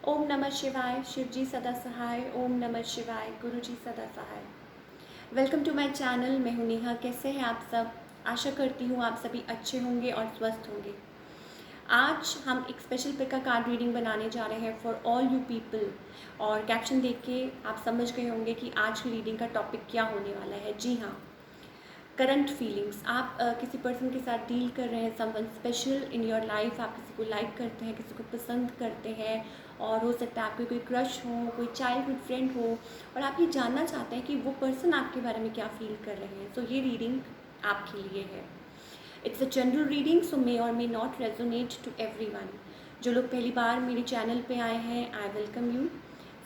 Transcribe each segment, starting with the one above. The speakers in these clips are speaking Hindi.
ओम नमः शिवाय, शिव जी सदा सहाय। ओम नमः शिवाय, गुरु जी सदा सहाय। Welcome to my channel. मैं हूं नेहा। कैसे हैं आप सब? आशा करती हूँ आप सभी अच्छे होंगे और स्वस्थ होंगे। आज हम एक स्पेशल पिक का कार्ड रीडिंग बनाने जा रहे हैं फॉर ऑल यू पीपल। और कैप्शन देख के आप समझ गए होंगे कि आज की रीडिंग का टॉपिक क्या होने वाला है। जी हाँ, करंट फीलिंग्स। आप किसी पर्सन के साथ डील कर रहे हैं, someone special in your life. आप किसी को लाइक करते हैं, किसी को पसंद करते हैं, और हो सकता है आपके कोई क्रश हो, कोई चाइल्डहुड फ्रेंड हो, और आप ये जानना चाहते हैं कि वो पर्सन आपके बारे में क्या फील कर रहे हैं। सो ये रीडिंग आपके लिए है। It's a general reading, so may or may not resonate to everyone. जो लोग पहली बार मेरे चैनल पे आए हैं, आई वेलकम यू।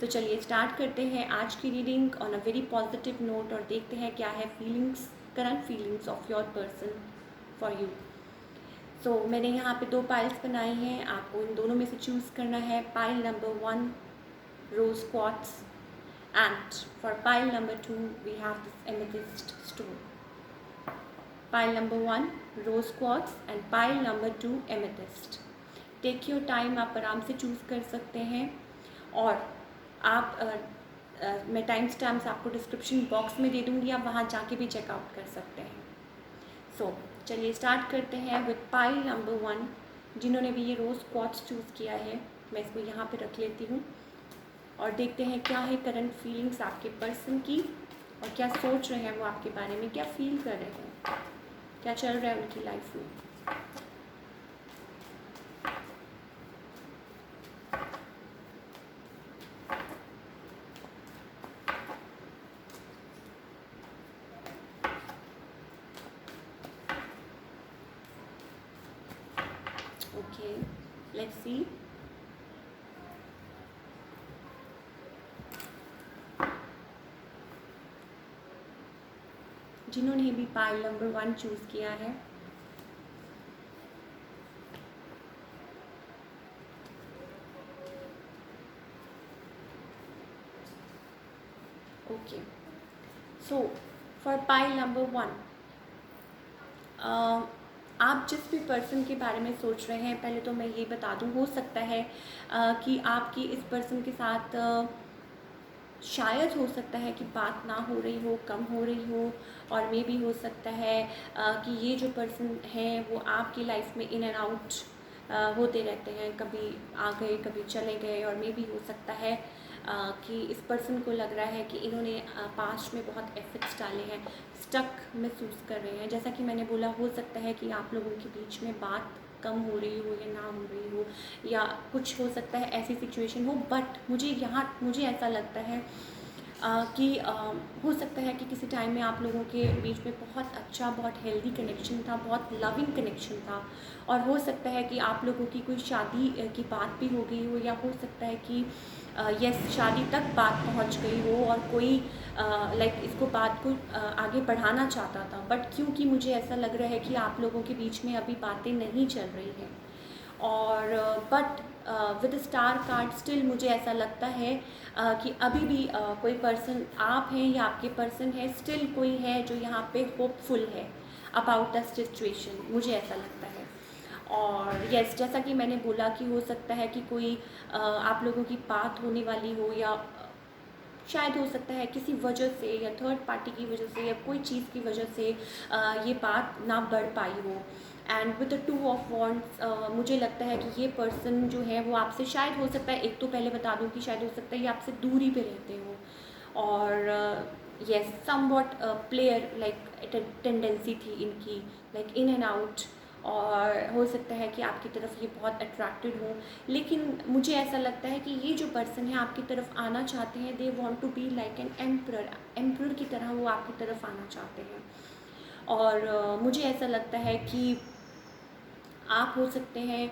तो चलिए स्टार्ट करते हैं आज की reading on a very positive note, और देखते हैं क्या है feelings, current feelings of your person for you. So मैंने यहाँ पे 2 पाइल्स बनाई हैं, आपको इन दोनों में से चूज़ करना है। Pile number 1, rose quartz, and for pile number 2 we have this amethyst stone. Pile number 1 rose quartz and pile number 2 amethyst. Take your time, आप आराम से चूज़ कर सकते हैं। और आप मैं टाइम स्टैम्प्स आपको डिस्क्रिप्शन बॉक्स में दे दूँगी, आप वहाँ जाके भी चेकआउट कर सकते हैं। सो चलिए स्टार्ट करते हैं विद पाइल नंबर 1। जिन्होंने भी ये रोज़ क्वार्ट्स चूज़ किया है, मैं इसको यहाँ पे रख लेती हूँ, और देखते हैं क्या है करंट फीलिंग्स आपके पर्सन की, और क्या सोच रहे हैं वो आपके बारे में, क्या फील कर रहे हैं, क्या चल रहा है उनकी लाइफ में। Okay, let's see. जिन्होंने भी पाइल नंबर 1 चूज़ किया है, okay. So for pile number 1, आप जिस भी पर्सन के बारे में सोच रहे हैं, पहले तो मैं ये बता दूं, हो सकता है कि आपकी इस पर्सन के साथ शायद हो सकता है कि बात ना हो रही हो, कम हो रही हो, और मे भी हो सकता है कि ये जो पर्सन है वो आपकी लाइफ में इन एंड आउट होते रहते हैं, कभी आ गए कभी चले गए। और मे भी हो सकता है कि इस पर्सन को लग रहा है कि इन्होंने पास्ट में बहुत एफर्ट्स डाले हैं, स्टक महसूस कर रहे हैं। जैसा कि मैंने बोला, हो सकता है कि आप लोगों के बीच में बात कम हो रही हो या ना हो रही हो, या कुछ हो सकता है ऐसी सिचुएशन हो। बट मुझे ऐसा लगता है कि हो सकता है कि किसी टाइम में आप लोगों के बीच में बहुत अच्छा, बहुत हेल्दी कनेक्शन था, बहुत लविंग कनेक्शन था, और हो सकता है कि आप लोगों की कोई शादी की बात भी हो गई हो, या हो सकता है कि यस, शादी तक बात पहुंच गई हो, और कोई लाइक इसको बात को आगे बढ़ाना चाहता था। बट क्योंकि मुझे ऐसा लग रहा है कि आप लोगों के बीच में अभी बातें नहीं चल रही हैं, और but with star card still मुझे ऐसा लगता है कि अभी भी कोई पर्सन, आप हैं या आपके पर्सन है, स्टिल कोई है जो यहाँ पे होपफुल है अबाउट द सिचुएशन, मुझे ऐसा लगता है। और यस, जैसा कि मैंने बोला कि हो सकता है कि कोई आप लोगों की बात होने वाली हो, या शायद हो सकता है किसी वजह से, या थर्ड पार्टी की वजह से, या कोई चीज़ की वजह से ये बात ना बढ़ पाई हो। And with the 2 of wands, मुझे लगता है कि ये पर्सन जो है वो आपसे, शायद हो सकता है, एक तो पहले बता दूं कि शायद हो सकता है ये आपसे दूरी पे रहते हो, और yes, somewhat player like tendency थी इनकी, लाइक इन एंड आउट, और हो सकता है कि आपकी तरफ ये बहुत अट्रैक्टेड हो। लेकिन मुझे ऐसा लगता है कि ये जो पर्सन है आपकी तरफ आना चाहते हैं, they want to be like an emperor की तरह वो आपकी तरफ आना चाहते हैं। और मुझे ऐसा लगता है कि आप हो सकते हैं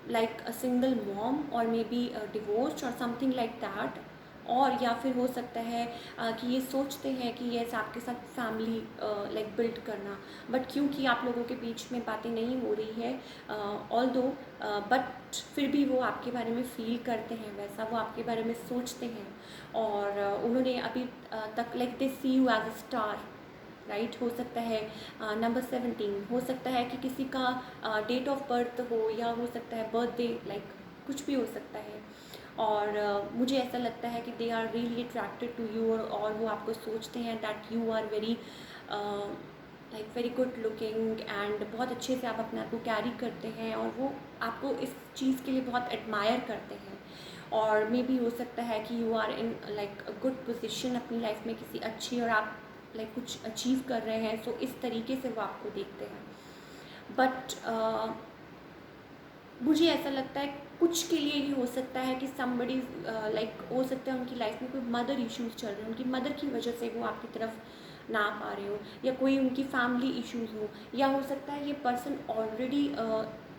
लाइक अ सिंगल मॉम, और मे बी डिवोर्स्ड और समथिंग लाइक दैट। और या फिर हो सकता है कि ये सोचते हैं कि यस, आपके साथ फैमिली लाइक बिल्ड करना, बट क्योंकि आप लोगों के बीच में बातें नहीं हो रही है, ऑल दो, बट फिर भी वो आपके बारे में फील करते हैं वैसा, वो आपके बारे में सोचते हैं। और उन्होंने अभी तक like they see you as a star, right. हो सकता है नंबर 17, हो सकता है कि किसी का डेट ऑफ बर्थ हो, या हो सकता है बर्थडे, लाइक कुछ भी हो सकता है। और मुझे ऐसा लगता है कि they are really attracted to you, और वो आपको सोचते हैं that you are very like very good looking, and बहुत अच्छे से आप अपने आप को कैरी करते हैं, और वो आपको इस चीज़ के लिए बहुत एडमायर करते हैं। और मे भी हो सकता है कि you are in like a good position अपनी लाइफ में किसी अच्छी, और आप लाइक कुछ अचीव कर रहे हैं, सो इस तरीके से वो आपको देखते हैं। बट मुझे ऐसा लगता है कुछ के लिए ये हो सकता है कि समबडी लाइक हो सकता है उनकी लाइफ में कोई मदर इश्यूज़ चल रहे हैं, उनकी मदर की वजह से वो आपकी तरफ ना पा रहे हो, या कोई उनकी फैमिली इश्यूज़ हो, या हो सकता है ये पर्सन ऑलरेडी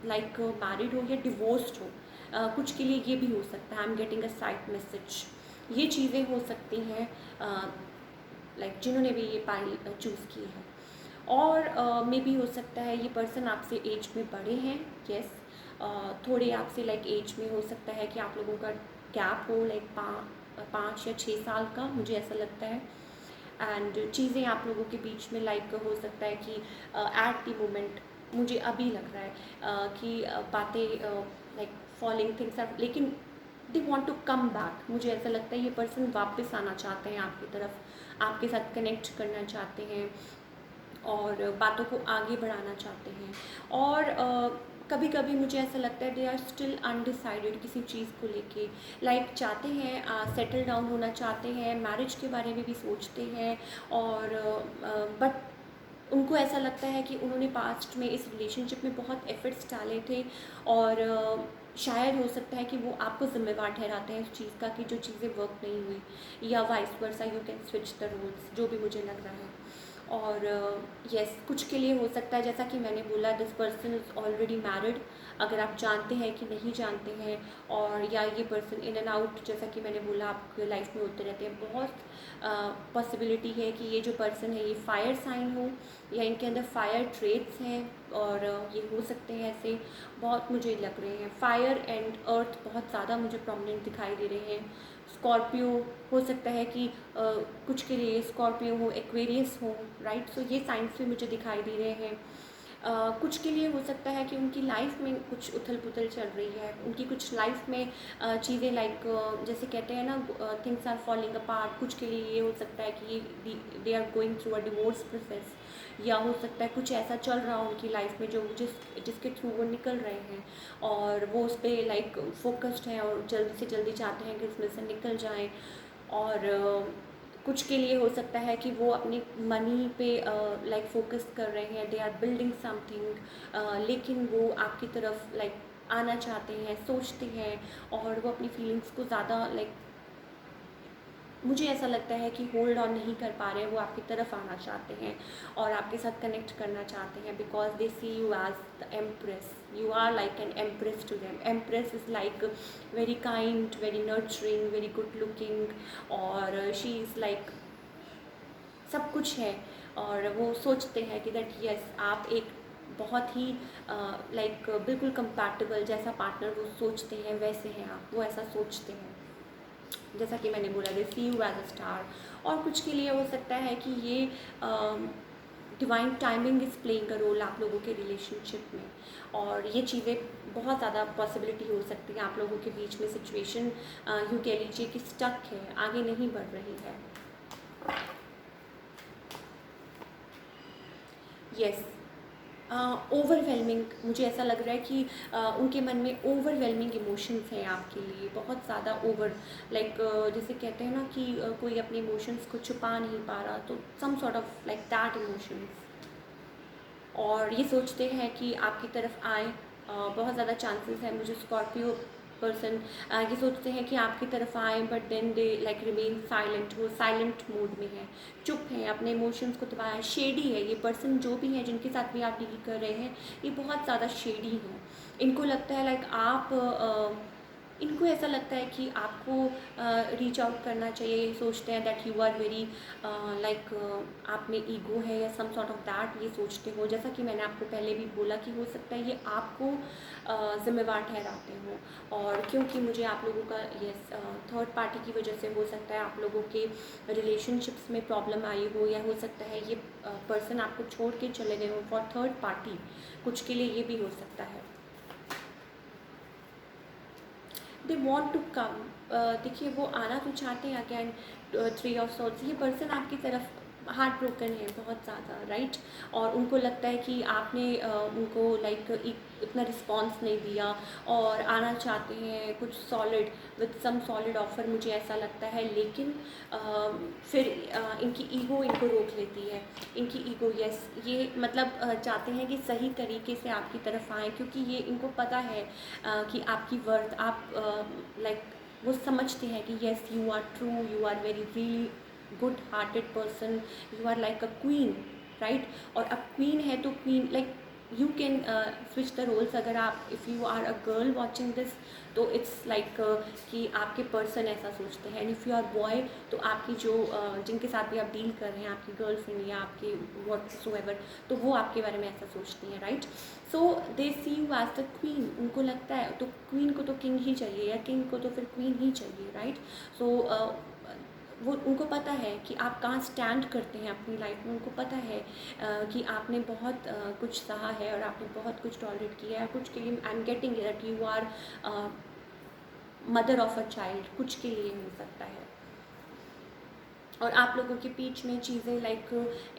लाइक मैरिड हो या डिवोर्स्ड हो। कुछ के लिए ये भी हो सकता है। आई am getting a side message, ये चीज़ें हो सकती हैं लाइक जिन्होंने भी ये पाइल चूज़ की है। और मे भी हो सकता है ये पर्सन आपसे एज में बड़े हैं, यस, थोड़े आपसे लाइक एज में हो सकता है कि आप लोगों का गैप हो लाइक 5 या 6 साल का, मुझे ऐसा लगता है। एंड चीज़ें आप लोगों के बीच में लाइक हो सकता है कि एट द मोमेंट मुझे अभी लग रहा है कि बातें लाइक फॉलिंग थिंग्स आर, लेकिन they want to come back. मुझे ऐसा लगता है ये पर्सन वापस आना चाहते हैं आपकी तरफ, आपके साथ कनेक्ट करना चाहते हैं, और बातों को आगे बढ़ाना चाहते हैं। और कभी कभी मुझे ऐसा लगता है दे आर स्टिल अनडिसाइडेड किसी चीज़ को लेके, लाइक चाहते हैं सेटल डाउन होना चाहते हैं, मैरिज के बारे में भी सोचते हैं, और बट उनको ऐसा लगता है कि उन्होंने पास्ट में इस रिलेशनशिप में बहुत एफर्ट्स डाले थे, और शायद हो सकता है कि वो आपको ज़िम्मेवार ठहराते हैं उस चीज़ का कि जो चीज़ें वर्क नहीं हुई, या vice versa, you can switch the roles, जो भी मुझे लग रहा है। और यस, कुछ के लिए हो सकता है जैसा कि मैंने बोला, this person is already married, अगर आप जानते हैं कि नहीं जानते हैं, और या ये पर्सन इन एंड आउट, जैसा कि मैंने बोला, आपके लाइफ में होते रहते हैं। बहुत पॉसिबिलिटी है कि ये जो पर्सन है ये फायर साइन हो, या इनके अंदर फायर ट्रेट्स हैं, और ये हो सकते हैं ऐसे, बहुत मुझे लग रहे हैं। फायर एंड अर्थ बहुत ज़्यादा मुझे प्रोमिनेंट दिखाई दे रहे हैं। स्कॉर्पियो हो सकता है कि कुछ के लिए स्कॉर्पियो हो, एक्वेरियस हो, राइट, सो ये साइंस भी मुझे दिखाई दे रहे हैं। कुछ के लिए हो सकता है कि उनकी लाइफ में कुछ उथल पुथल चल रही है, उनकी कुछ लाइफ में चीज़ें लाइक जैसे कहते हैं ना, थिंग्स आर फॉलिंग अपार्ट। कुछ के लिए ये हो सकता है कि ये they are going through a divorce process, या हो सकता है कुछ ऐसा चल रहा हो उनकी लाइफ में जो जिसके थ्रू वो निकल रहे हैं, और वो उस पर लाइक फोकस्ड हैं, और जल्दी से जल्दी चाहते हैं कि उसमें से निकल जाएं। और कुछ के लिए हो सकता है कि वो अपनी मनी पे लाइक फोकस कर रहे हैं, दे आर बिल्डिंग समथिंग, लेकिन वो आपकी तरफ लाइक आना चाहते हैं, सोचते हैं, और वो अपनी फीलिंग्स को ज़्यादा लाइक, मुझे ऐसा लगता है कि होल्ड ऑन नहीं कर पा रहे हैं, वो आपकी तरफ आना चाहते हैं और आपके साथ कनेक्ट करना चाहते हैं, because they see you as the empress, you are like an empress to them. Empress is like very kind, very nurturing, very good looking, और शी इज़ लाइक सब कुछ है, और वो सोचते हैं कि दैट यस, आप एक बहुत ही लाइक बिल्कुल कंपैटिबल जैसा पार्टनर वो सोचते हैं, वैसे हैं आप, वो ऐसा सोचते हैं। जैसा कि मैंने बोला, they see you as a star. और कुछ के लिए हो सकता है कि ये divine timing is playing a role आप लोगों के रिलेशनशिप में, और ये चीज़ें बहुत ज़्यादा पॉसिबिलिटी हो सकती है आप लोगों के बीच में सिचुएशन यूँ कह लीजिए कि स्टक है, आगे नहीं बढ़ रही है। यस, ओवरवेलमिंग, मुझे ऐसा लग रहा है कि उनके मन में ओवरवेलमिंग इमोशंस हैं आपके लिए, बहुत ज़्यादा ओवर, लाइक जैसे कहते हैं ना कि कोई अपने इमोशंस को छुपा नहीं पा रहा, तो some sort of like that emotions, और ये सोचते हैं कि आपकी तरफ आए। बहुत ज़्यादा चांसेस है, मुझे स्कॉर्पियो पर्सन ये सोचते हैं कि आपकी तरफ आए, but then they like remain silent, वो साइलेंट मोड में है, चुप है, अपने इमोशंस को दबाया है। शेडी है ये पर्सन, जो भी है जिनके साथ भी आप डील कर रहे हैं, ये बहुत ज़्यादा शेडी हैं। इनको लगता है लाइक आप इनको ऐसा लगता है कि आपको रीच आउट करना चाहिए, ये सोचते हैं that you are very like आप में ईगो है या सम सॉर्ट ऑफ दैट, ये सोचते हो। जैसा कि मैंने आपको पहले भी बोला कि हो सकता है ये आपको ज़िम्मेवार ठहराते हो, और क्योंकि मुझे आप लोगों का यस थर्ड पार्टी की वजह से हो सकता है आप लोगों के रिलेशनशिप्स में प्रॉब्लम आई हो, या हो सकता है ये पर्सन आपको छोड़ के चले गए हो फॉर थर्ड पार्टी, कुछ के लिए ये भी हो सकता है। They want to come. देखिए वो आना तो चाहते हैं। अगेन 3 ऑफ सोर्ड्स, ये पर्सन आपकी तरफ हार्ट ब्रोकन है बहुत ज़्यादा, राइट। और उनको लगता है कि आपने उनको लाइक इतना रिस्पॉन्स नहीं दिया, और आना चाहते हैं कुछ solid, with some solid offer, मुझे ऐसा लगता है। लेकिन फिर इनकी ईगो इनको रोक लेती है। इनकी ईगो, यस, ये मतलब चाहते हैं कि सही तरीके से आपकी तरफ आएँ, क्योंकि ये इनको पता है कि आपकी वर्थ, आप लाइक वो समझते हैं कि yes you are true, you are very really good hearted person, you are like a queen, right. और अब क्वीन है तो queen like you can switch the roles. अगर आप, if you are a girl watching this, तो इट्स लाइक कि आपके पर्सन ऐसा सोचते हैं। And if you are boy, तो आपकी जो जिनके साथ भी आप डील कर रहे हैं, आपकी गर्लफ्रेंड या आपकी व्हाटसोएवर, तो वो आपके बारे में ऐसा सोचती हैं, right. So they see you as the queen. उनको लगता है तो क्वीन को तो किंग ही चाहिए, या किंग को तो फिर क्वीन ही चाहिए, राइट। सो वो, उनको पता है कि आप कहाँ स्टैंड करते हैं अपनी लाइफ में। उनको पता है कि आपने बहुत कुछ सहा है, और आपने बहुत कुछ टॉलरेट किया है कुछ के लिए। I am getting that you are mother of a child, कुछ के लिए हो सकता है। और आप लोगों के बीच में चीज़ें लाइक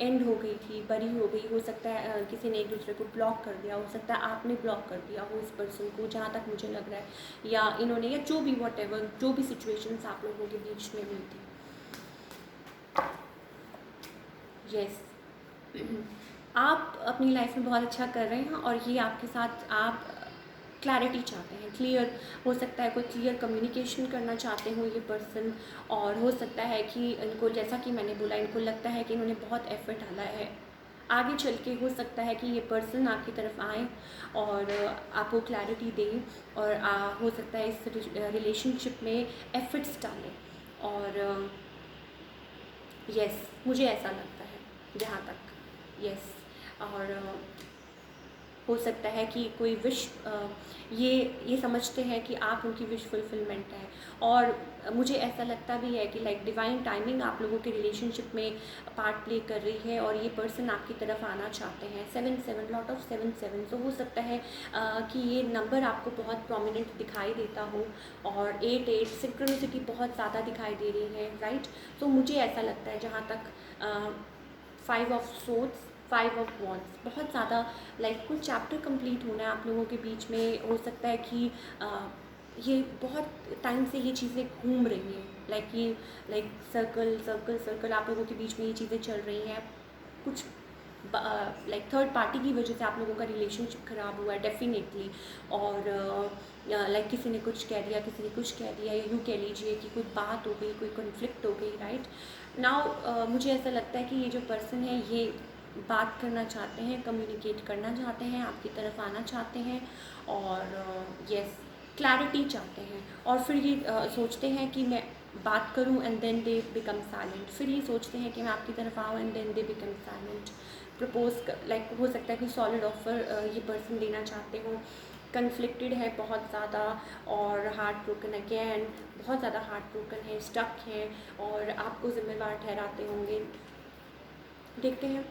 एंड हो गई थी, बड़ी हो गई। हो सकता है किसी ने एक दूसरे को ब्लॉक कर दिया, हो सकता है आपने ब्लॉक कर दिया हो इस पर्सन को, जहाँ तक मुझे लग रहा है, या इन्होंने, या जो भी व्हाटएवर, जो भी सिचुएशंस आप लोगों के बीच में हुई थी। यस आप अपनी लाइफ में बहुत अच्छा कर रहे हैं, और ये आपके साथ, आप क्लैरिटी चाहते हैं, क्लियर, हो सकता है कोई क्लियर कम्युनिकेशन करना चाहते हो ये पर्सन। और हो सकता है कि इनको, जैसा कि मैंने बोला, इनको लगता है कि इन्होंने बहुत एफर्ट डाला है। आगे चल के हो सकता है कि ये पर्सन आपकी तरफ आए और आपको क्लैरिटी दें, और हो सकता है इस रिलेशनशिप में एफर्ट्स डालें। और यस, मुझे ऐसा लगता है जहाँ तक, यस। और हो सकता है कि कोई विश, ये समझते हैं कि आप उनकी विश फुलफिलमेंट है। और मुझे ऐसा लगता भी है कि लाइक डिवाइन टाइमिंग आप लोगों के रिलेशनशिप में पार्ट प्ले कर रही है, और ये पर्सन आपकी तरफ आना चाहते हैं। 7-7, लॉट ऑफ 7-7। तो हो सकता है कि ये नंबर आपको बहुत प्रोमिनेंट दिखाई देता हो, और 8-8 सिंक्रोनिसिटी बहुत ज़्यादा दिखाई दे रही है, राइट। तो मुझे ऐसा लगता है जहाँ तक 5 ऑफ सोर्ड्स, 5 ऑफ वॉन्ड्स, बहुत ज़्यादा लाइक कोई चैप्टर कंप्लीट होना है आप लोगों के बीच में। हो सकता है कि ये बहुत टाइम से ये चीज़ें घूम रही हैं, लाइक ये, लाइक सर्कल सर्कल सर्कल आप लोगों के बीच में ये चीज़ें चल रही हैं। कुछ लाइक थर्ड पार्टी की वजह से आप लोगों का रिलेशनशिप ख़राब हुआ है डेफिनेटली। और लाइक किसी ने कुछ कह दिया, किसी ने कुछ कह दिया, या यूँ कह लीजिए कि कोई बात हो गई, कोई कॉन्फ्लिक्ट हो गई, राइट। नाउ मुझे ऐसा लगता है कि ये जो पर्सन है, ये बात करना चाहते हैं, कम्युनिकेट करना चाहते हैं, आपकी तरफ आना चाहते हैं, और यस, क्लैरिटी चाहते हैं। और फिर ये सोचते हैं कि मैं बात करूं, and then they become silent. फिर ये सोचते हैं कि मैं आपकी तरफ आऊँ, and then they become silent. Propose like हो सकता है कि सॉलिड ऑफर ये पर्सन देना चाहते हो। कन्फ्लिक्टेड है बहुत ज़्यादा, और हार्ट ब्रोकन अगेन, बहुत ज़्यादा हार्ट ब्रोकन है, स्टक है, और आपको जिम्मेवार ठहराते होंगे। देखते हैं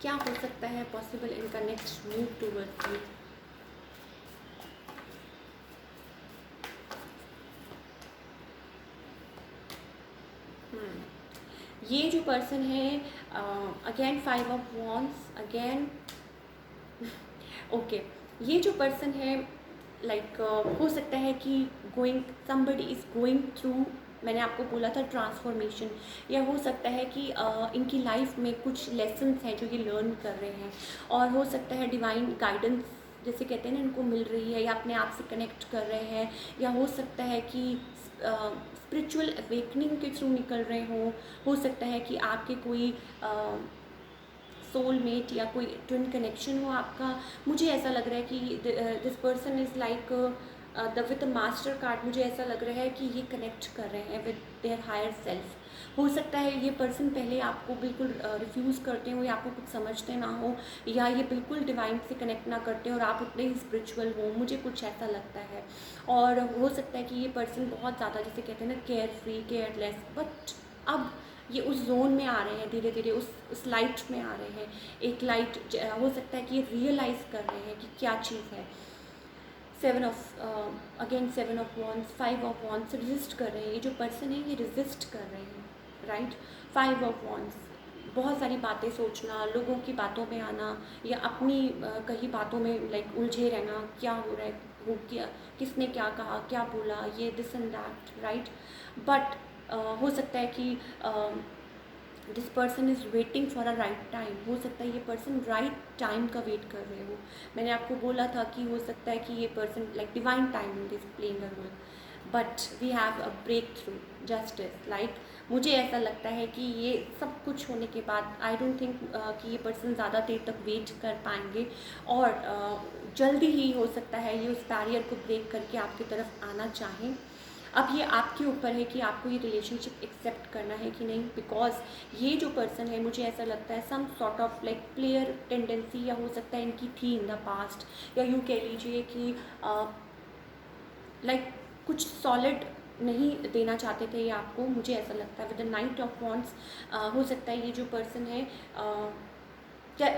क्या हो सकता है पॉसिबल इनका नेक्स्ट मूव टूवर्ड्स यू। ये जो पर्सन है, again 5 of wands again. Okay, ये जो पर्सन है लाइक हो सकता है कि समबडी इज़ गोइंग थ्रू, मैंने आपको बोला था ट्रांसफॉर्मेशन, या हो सकता है कि इनकी लाइफ में कुछ लेसन्स हैं जो ये लर्न कर रहे हैं, और हो सकता है डिवाइन गाइडेंस जैसे कहते हैं ना, इनको मिल रही है, या अपने आप से कनेक्ट कर रहे हैं, या हो सकता है कि स्पिरिचुअल अवेकनिंग के थ्रू निकल रहे हों। हो सकता है कि आपके कोई सोलमेट या कोई ट्विन कनेक्शन हो आपका। मुझे ऐसा लग रहा है कि this person is like with master card. मुझे ऐसा लग रहा है कि ये कनेक्ट कर रहे हैं विद देयर हायर सेल्फ। हो सकता है ये पर्सन पहले आपको बिल्कुल रिफ्यूज़ करते हो, या आपको कुछ समझते ना हो, या ये बिल्कुल डिवाइन से कनेक्ट ना करते हो, और आप उतने ही स्पिरिचुअल हो, मुझे कुछ ऐसा लगता है। और हो सकता है कि ये पर्सन बहुत ज़्यादा, जैसे कहते हैं ना, केयर फ्री, केयरलेस, बट अब ये उस जोन में आ रहे हैं, धीरे धीरे उस लाइट में आ रहे हैं। एक लाइट हो सकता है कि ये रियलाइज़ कर रहे हैं कि क्या चीज़ है। Seven of again 7 of wands, 5 of wands resist कर रहे हैं। ये जो पर्सन है ये रेजिस्ट कर रहे हैं, राइट। 5 ऑफ वॉन्ड्स, बहुत सारी बातें सोचना, लोगों की बातों में आना, या अपनी कहीं बातों में लाइक उलझे रहना, क्या हो रहा है, वो क्या, किसने क्या कहा, क्या बोला, ये this and that, right. But हो सकता है कि this person is waiting for a right time. हो सकता है ये पर्सन राइट टाइम का वेट कर रहे हो। मैंने आपको बोला था कि हो सकता है कि ये person like divine timing is playing a role, but we have a breakthrough justice. Like मुझे ऐसा लगता है कि ये सब कुछ होने के बाद आई डोंट थिंक कि ये पर्सन ज़्यादा देर तक वेट कर पाएंगे, और जल्दी ही हो सकता है ये उस बैरियर को ब्रेक करके आपकी तरफ आना चाहें। अब ये आपके ऊपर है कि आपको ये रिलेशनशिप एक्सेप्ट करना है कि नहीं, बिकॉज ये जो पर्सन है मुझे ऐसा लगता है some sort of like player tendency, या हो सकता है इनकी थी इन द पास्ट, या यूँ कह लीजिए कि लाइक कुछ सॉलिड नहीं देना चाहते थे ये आपको, मुझे ऐसा लगता है। विद द 9 ऑफ वॉन्ड्स हो सकता है ये जो पर्सन है क्या,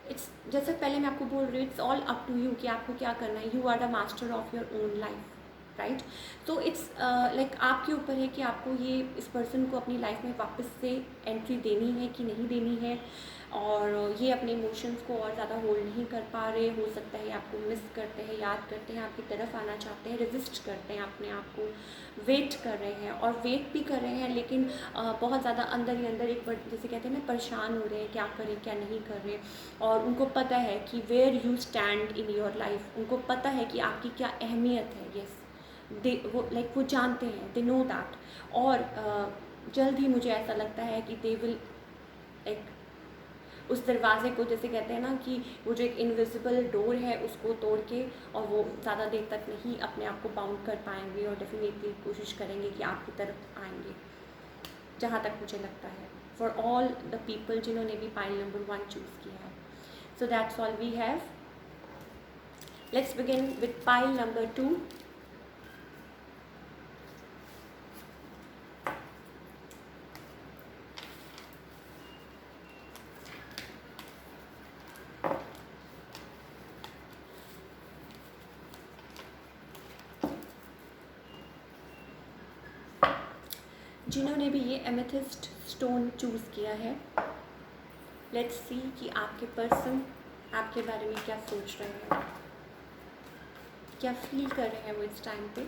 इट्स जैसे पहले मैं आपको बोल रही हूँ, it's all up to you कि आपको क्या करना है। You are the master of your own life, right. तो इट्स लाइक आपके ऊपर है कि आपको ये इस पर्सन को अपनी लाइफ में वापस से एंट्री देनी है कि नहीं देनी है, और ये अपने इमोशंस को और ज़्यादा होल्ड नहीं कर पा रहे। हो सकता है आपको मिस करते हैं, याद करते हैं, आपकी तरफ आना चाहते हैं, रेजिस्ट करते हैं अपने आप को, वेट कर रहे हैं, और वेट भी कर रहे हैं, लेकिन बहुत ज़्यादा अंदर ही अंदर एक बार जैसे कहते हैं ना, परेशान हो रहे हैं, क्या करें क्या नहीं कर रहे। और उनको पता है कि where you stand in your life, उनको पता है कि आपकी क्या अहमियत है। येस, दे वो लाइक वो जानते हैं, दे नो दैट। और जल्द ही मुझे ऐसा लगता है कि दे विल लाइक उस दरवाजे को, जैसे कहते हैं ना कि वो जो एक इनविजिबल डोर है उसको तोड़ के, और वो ज़्यादा देर तक नहीं अपने आप को बाउंड कर पाएंगे, और डेफिनेटली कोशिश करेंगे कि आपकी तरफ आएंगे, जहाँ तक मुझे लगता है, फॉर ऑल द पीपल जिन्होंने भी पाइल नंबर 1 चूज़ किया है। So that's all we have. Let's begin with pile number 2। जिन्होंने भी ये एमेथिस्ट स्टोन चूज़ किया है, लेट्स सी कि आपके पर्सन आपके बारे में क्या सोच रहे हैं, क्या फील कर रहे हैं वो इस टाइम पे।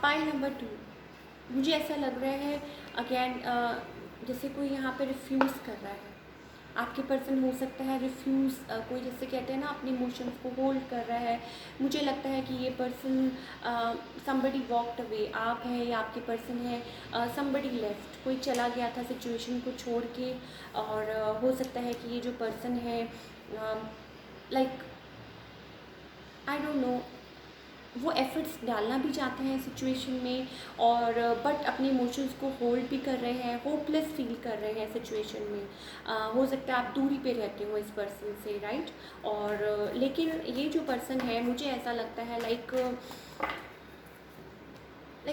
पाइल नंबर 2, मुझे ऐसा लग रहा है अगेन जैसे कोई यहाँ पे रिफ्यूज़ कर रहा है। आपके पर्सन हो सकता है रिफ्यूज़, कोई जैसे कहते हैं ना अपने इमोशंस को होल्ड कर रहा है। मुझे लगता है कि ये पर्सन समबडी वॉकड अवे, आप हैं या आपके पर्सन है, समबडी लेफ्ट, कोई चला गया था सिचुएशन को छोड़ के। और हो सकता है कि ये जो पर्सन है लाइक आई डोंट नो, वो एफर्ट्स डालना भी चाहते हैं सिचुएशन में, और बट अपने इमोशंस को होल्ड भी कर रहे हैं, होपलेस फील कर रहे हैं सिचुएशन में। हो सकता है आप दूरी पे रहते हो इस पर्सन से, राइट। और लेकिन ये जो पर्सन है मुझे ऐसा लगता है लाइक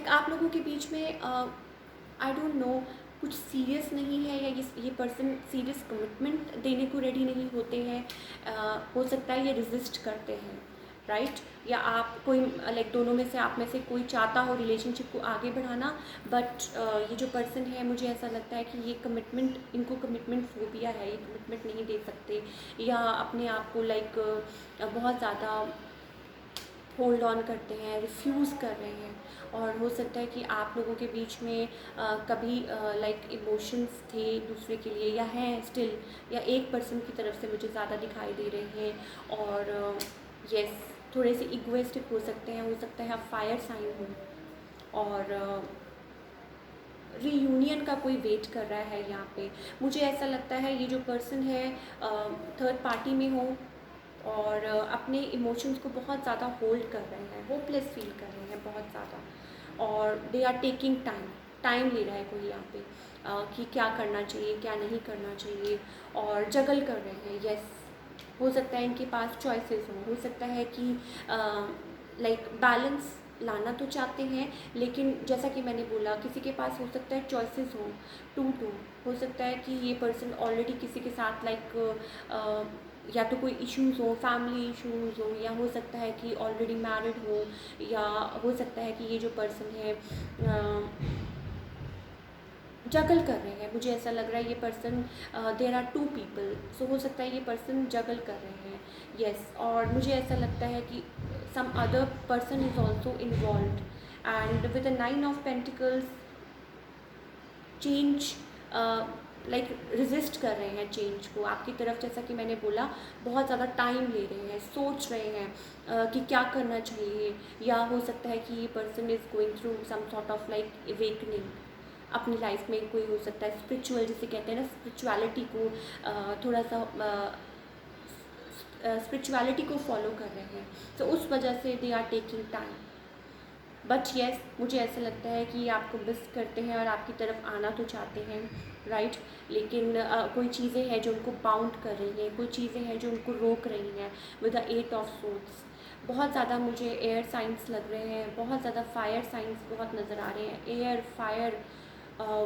आप लोगों के बीच में आई डोंट नो, कुछ सीरियस नहीं है, या ये पर्सन सीरियस कमिटमेंट देने को रेडी नहीं होते हैं। हो सकता है ये रेजिस्ट करते हैं, राइट। या आप कोई लाइक दोनों में से, आप में से कोई चाहता हो रिलेशनशिप को आगे बढ़ाना, बट ये जो पर्सन है मुझे ऐसा लगता है कि ये कमिटमेंट, इनको कमिटमेंट फोबिया है, ये कमिटमेंट नहीं दे सकते, या अपने आप को लाइक बहुत ज़्यादा होल्ड ऑन करते हैं, रिफ्यूज़ कर रहे हैं। और हो सकता है कि आप लोगों के बीच में कभी लाइक इमोशंस थे दूसरे के लिए, या हैं स्टिल, या एक पर्सन की तरफ से मुझे ज़्यादा दिखाई दे रहे हैं। और यस, थोड़े से इगोइस्टिक हो सकते हैं, हो सकता है आप फायर साइन हो, और रीयूनियन का कोई वेट कर रहा है यहाँ पे। मुझे ऐसा लगता है ये जो पर्सन है थर्ड पार्टी में हो, और अपने इमोशंस को बहुत ज़्यादा होल्ड कर रहे हैं, होपलेस फील कर रहे हैं बहुत ज़्यादा, और दे आर टेकिंग टाइम ले रहा है कोई यहाँ पे। कि क्या करना चाहिए क्या नहीं करना चाहिए, और जगल कर रहे हैं। यस, हो सकता है इनके पास चॉइसेस हो सकता है कि लाइक बैलेंस लाना तो चाहते हैं, लेकिन जैसा कि मैंने बोला किसी के पास हो सकता है चॉइसेस हो टू टू। हो सकता है कि ये पर्सन ऑलरेडी किसी के साथ या तो कोई इश्यूज़ हो, फैमिली इश्यूज़ हो, या हो सकता है कि ऑलरेडी मैरिड हो, या हो सकता है कि ये जो पर्सन है जगल कर रहे हैं। मुझे ऐसा लग रहा है ये person, there are two people, so हो सकता है ये पर्सन जगल कर रहे हैं। यस, और मुझे ऐसा लगता है कि some other person is also involve, and with the 9 of pentacles change like resist कर रहे हैं चेंज को आपकी तरफ। जैसा कि मैंने बोला बहुत ज़्यादा टाइम ले रहे हैं, सोच रहे हैं कि क्या करना चाहिए, या हो सकता है कि ये person is going through some sort of like awakening अपनी लाइफ में। कोई हो सकता है स्पिरिचुअल, जिसे कहते हैं ना, स्पिरिचुअलिटी को थोड़ा सा स्पिरिचुअलिटी को फॉलो कर रहे हैं, तो उस वजह से they are taking time. But yes, मुझे ऐसा लगता है कि आपको मिस करते हैं और आपकी तरफ आना तो चाहते हैं, राइट। लेकिन कोई चीज़ें हैं जो उनको बाउंड कर रही हैं, कोई चीज़ें हैं जो उनको रोक रही हैं विद द 8 ऑफ सोर्ड्स। बहुत ज़्यादा मुझे एयर साइंस लग रहे हैं, बहुत ज़्यादा फायर साइंस बहुत नज़र आ रहे हैं। Air, fire,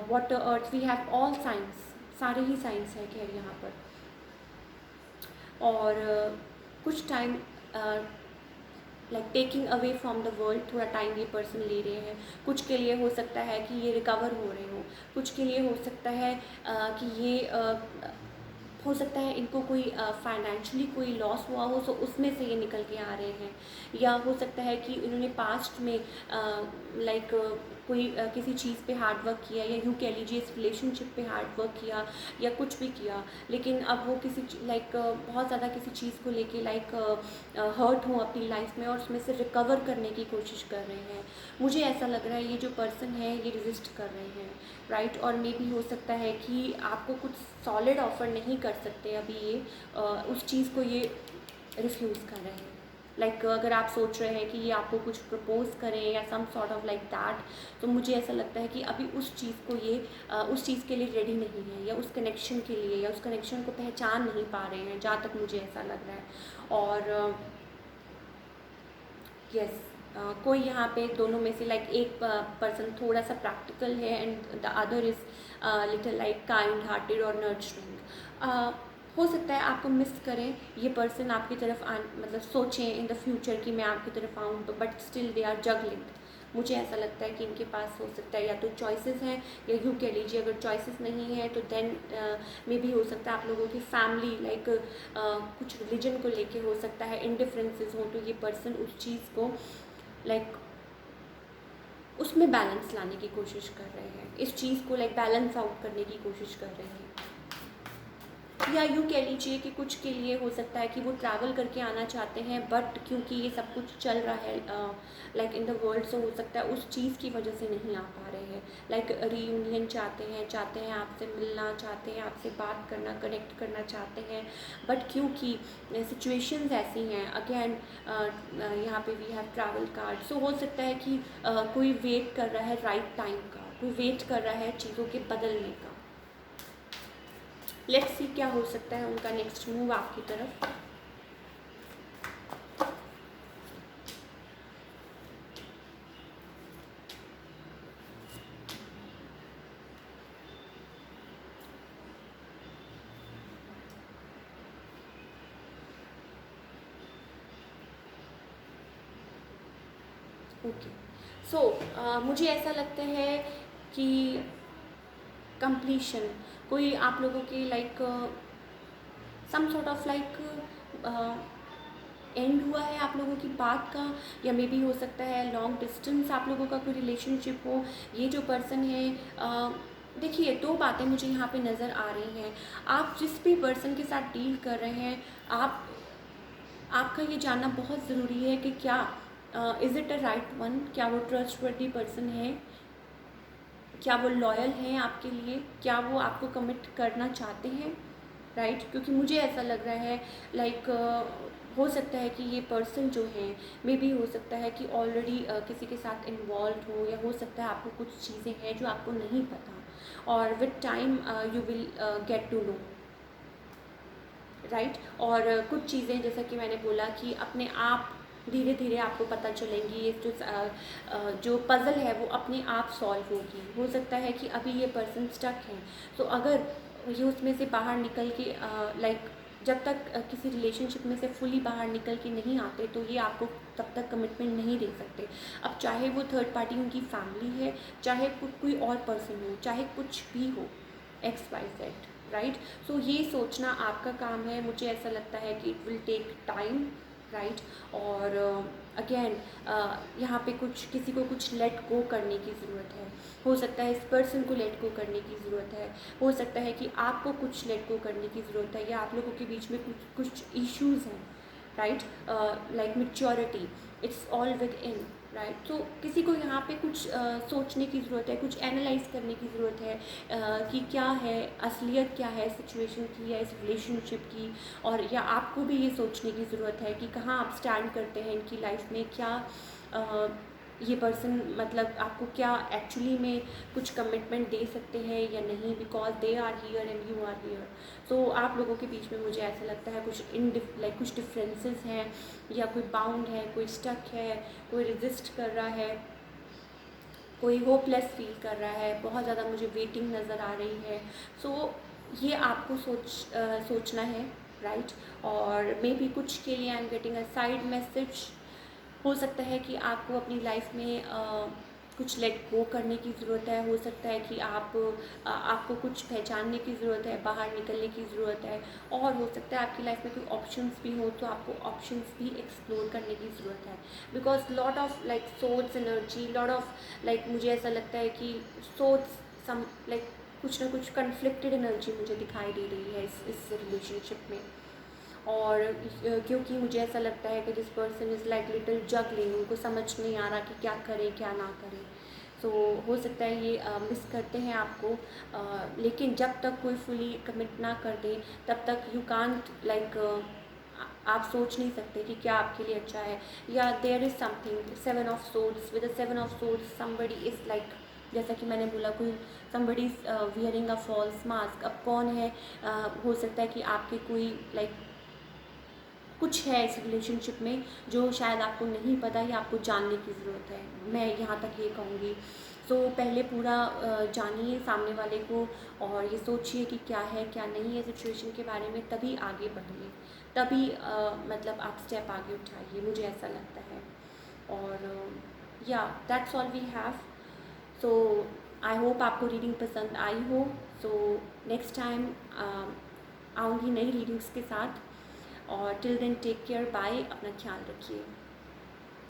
water, earth, we have all signs, सारे ही साइंस हैं खैर यहाँ पर। और कुछ time like taking away from the world, थोड़ा टाइम ये पर्सन ले रहे हैं। कुछ के लिए हो सकता है कि ये रिकवर हो रहे हो, कुछ के लिए हो सकता है कि ये हो सकता है इनको कोई फाइनेंशियली कोई लॉस हुआ हो, तो उसमें से ये निकल के आ रहे हैं। या हो सकता है कि इन्होंने पास्ट में लाइक कोई किसी चीज़ पे हार्ड वर्क किया, या यूँ कह लीजिए इस रिलेशनशिप पे हार्ड वर्क किया, या कुछ भी किया, लेकिन अब वो किसी लाइक बहुत ज़्यादा किसी चीज़ को लेके लाइक हर्ट हो अपनी लाइफ में, और उसमें से रिकवर करने की कोशिश कर रहे हैं। मुझे ऐसा लग रहा है ये जो पर्सन है ये रेजिस्ट कर रहे हैं, राइट। और मे भी हो सकता है कि आपको कुछ सॉलिड ऑफर नहीं कर सकते अभी ये, उस चीज़ को ये रिफ्यूज़ कर रहे हैं। लाइक अगर आप सोच रहे हैं कि ये आपको कुछ प्रपोज करें या some sort of like that, तो मुझे ऐसा लगता है कि अभी उस चीज़ को ये उस चीज़ के लिए रेडी नहीं है, या उस कनेक्शन के लिए, या उस कनेक्शन को पहचान नहीं पा रहे हैं, जहाँ तक मुझे ऐसा लग रहा है। और यस, कोई यहाँ पे दोनों में से लाइक एक पर्सन थोड़ा सा प्रैक्टिकल है, and the other is little like kind hearted और नर्चरिंग। हो सकता है आपको मिस करें ये पर्सन, आपकी तरफ मतलब सोचें इन द फ्यूचर कि मैं आपकी तरफ आऊँ, but still they are juggling. मुझे ऐसा लगता है कि इनके पास हो सकता है या तो चॉइसेस हैं, या यूँ कह लीजिए अगर चॉइसेस नहीं है तो देन मे भी हो सकता है आप लोगों की फैमिली लाइक कुछ रिलीजन को लेके हो सकता है इंडिफरेंसेस हो, तो ये पर्सन उस चीज़ को लाइक उसमें बैलेंस लाने की कोशिश कर रहे हैं, इस चीज़ को लाइक बैलेंस आउट करने की कोशिश कर रहे हैं। या यूँ कह लीजिए कि कुछ के लिए हो सकता है कि वो ट्रैवल करके आना चाहते हैं, बट क्योंकि ये सब कुछ चल रहा है लाइक इन द वर्ल्ड, सो हो सकता है उस चीज़ की वजह से नहीं आ पा रहे हैं। लाइक रीयूनियन चाहते हैं आपसे मिलना चाहते हैं, आपसे बात करना, कनेक्ट करना चाहते हैं, बट क्योंकि सिचुएशंस ऐसी हैं, अगेन यहाँ पे वी हैव ट्रैवल कार्ड, सो हो सकता है कि कोई वेट कर रहा है राइट टाइम का, कोई वेट कर रहा है चीज़ों के बदलने का। लेट्स सी क्या हो सकता है उनका नेक्स्ट मूव आपकी तरफ। ओके, सो मुझे ऐसा लगता है कि कंप्लीशन कोई आप लोगों की like some sort of like end हुआ है आप लोगों की बात का, या मे बी हो सकता है लॉन्ग डिस्टेंस आप लोगों का कोई रिलेशनशिप हो। ये जो पर्सन है देखिए, दो बातें मुझे यहाँ पे नज़र आ रही हैं। आप जिस भी पर्सन के साथ डील कर रहे हैं, आपका ये जानना बहुत ज़रूरी है कि क्या is it a right one, क्या वो ट्रस्टवर्दी पर्सन है, क्या वो लॉयल हैं आपके लिए, क्या वो आपको कमिट करना चाहते हैं, राइट। क्योंकि मुझे ऐसा लग रहा है लाइक हो सकता है कि ये पर्सन जो है मे बी हो सकता है कि ऑलरेडी किसी के साथ इन्वॉल्व हो, या हो सकता है आपको कुछ चीज़ें हैं जो आपको नहीं पता, और with time you will get to know, right. और कुछ चीज़ें जैसा कि मैंने बोला कि अपने आप धीरे धीरे आपको पता चलेंगी, ये जो पज़ल है वो अपने आप सॉल्व होगी। हो सकता है कि अभी ये पर्सन स्टक है, तो अगर ये उसमें से बाहर निकल के लाइक जब तक किसी रिलेशनशिप में से फुली बाहर निकल के नहीं आते, तो ये आपको तब तक कमिटमेंट नहीं दे सकते। अब चाहे वो थर्ड पार्टी उनकी फैमिली है, चाहे कोई और पर्सन हो, चाहे कुछ भी हो, XYZ, राइट। सो ये सोचना आपका काम है। मुझे ऐसा लगता है कि it will take time, right. और अगेन यहाँ पे किसी को कुछ लेट गो करने की ज़रूरत है। हो सकता है इस पर्सन को लेट गो करने की ज़रूरत है, हो सकता है कि आपको कुछ लेट गो करने की ज़रूरत है, या आप लोगों के बीच में कुछ इश्यूज़ हैं, right. Like maturity, it's all with in, right. तो किसी को यहाँ पे कुछ सोचने की ज़रूरत है, कुछ एनालाइज करने की ज़रूरत है कि क्या है असलियत, क्या है सिचुएशन की या इस रिलेशनशिप की। और या आपको भी ये सोचने की ज़रूरत है कि कहाँ आप स्टैंड करते हैं इनकी लाइफ में, क्या ये पर्सन मतलब आपको क्या एक्चुअली में कुछ कमिटमेंट दे सकते हैं या नहीं, because they are here and you are here. So आप लोगों के बीच में मुझे ऐसा लगता है कुछ डिफरेंसेस हैं, या कोई बाउंड है, कोई स्टक है, कोई रेजिस्ट कर रहा है, कोई होपलेस फील कर रहा है, बहुत ज़्यादा मुझे वेटिंग नज़र आ रही है। सो ये आपको सोचना है, राइट। और मे बी कुछ के लिए I am getting a side message. हो सकता है कि आपको अपनी लाइफ में कुछ लेट गो करने की ज़रूरत है। हो सकता है कि आपको कुछ पहचानने की ज़रूरत है, बाहर निकलने की ज़रूरत है। और हो सकता है आपकी लाइफ में कोई ऑप्शंस भी हो, तो आपको ऑप्शंस भी एक्सप्लोर करने की ज़रूरत है। Because lot of like source energy, lot of like मुझे ऐसा लगता है कि सोर्स सम लाइक कुछ ना कुछ कन्फ्लिक्टेड एनर्जी मुझे दिखाई दे रही है इस रिलेशनशिप में। और क्योंकि मुझे ऐसा लगता है कि this person is like little juggling, उनको समझ नहीं आ रहा कि क्या करें क्या ना करें। सो हो सकता है ये मिस करते हैं आपको, लेकिन जब तक कोई फुली कमिट ना कर दे तब तक यू कांट लाइक आप सोच नहीं सकते कि क्या आपके लिए अच्छा है। या there is something, 7 of swords, with the 7 of swords somebody is like, जैसा कि मैंने बोला, कोई somebody is wearing a false mask. अब कौन है, हो सकता है कि आपके कोई लाइक कुछ है इस रिलेशनशिप में जो शायद आपको नहीं पता या आपको जानने की ज़रूरत है, मैं यहाँ तक ये कहूँगी। सो पहले पूरा जानिए सामने वाले को, और ये सोचिए कि क्या है क्या नहीं है सिचुएशन के बारे में, तभी आगे बढ़िए, तभी मतलब आप स्टेप आगे उठाइए, मुझे ऐसा लगता है। और या that's all we have. So I hope आपको रीडिंग पसंद आई हो। सो नेक्स्ट टाइम आऊँगी नई रीडिंग्स के साथ। और till then take care, bye, अपना ख्याल रखिए।